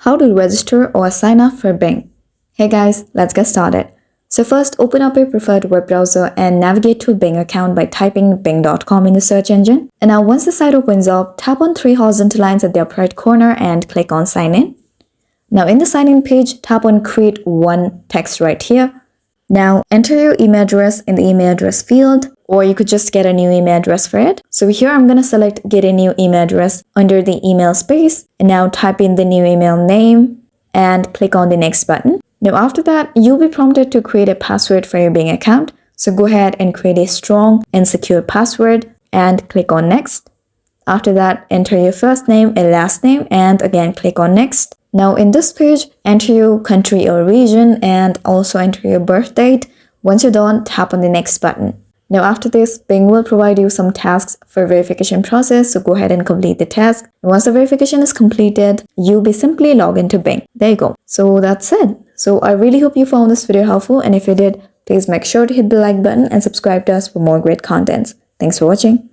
How to register or sign up for Bing. Hey guys, let's get started. So first, open up your preferred web browser and navigate to a Bing account by typing bing.com in the search engine. And now once the site opens up, tap on three horizontal lines at the upper right corner and click on sign in. Now in the sign in page, tap on create one text right here. Now enter your email address in the email address field, or you could just get a new email address for it. So here I'm going to select get a new email address under the email space, and now type in the new email name and click on the next button. Now after that, you'll be prompted to create a password for your Bing account. So go ahead and create a strong and secure password and click on next. After that, enter your first name and last name and again click on next. Now in this page, enter your country or region and also enter your birth date. Once you're done, tap on the next button. Now after this, Bing will provide you some tasks for verification process, so go ahead and complete the task. And once the verification is completed, you'll be simply log into Bing. There you go. So that's it. So I really hope you found this video helpful, and if you did, please make sure to hit the like button and subscribe to us for more great contents. Thanks for watching.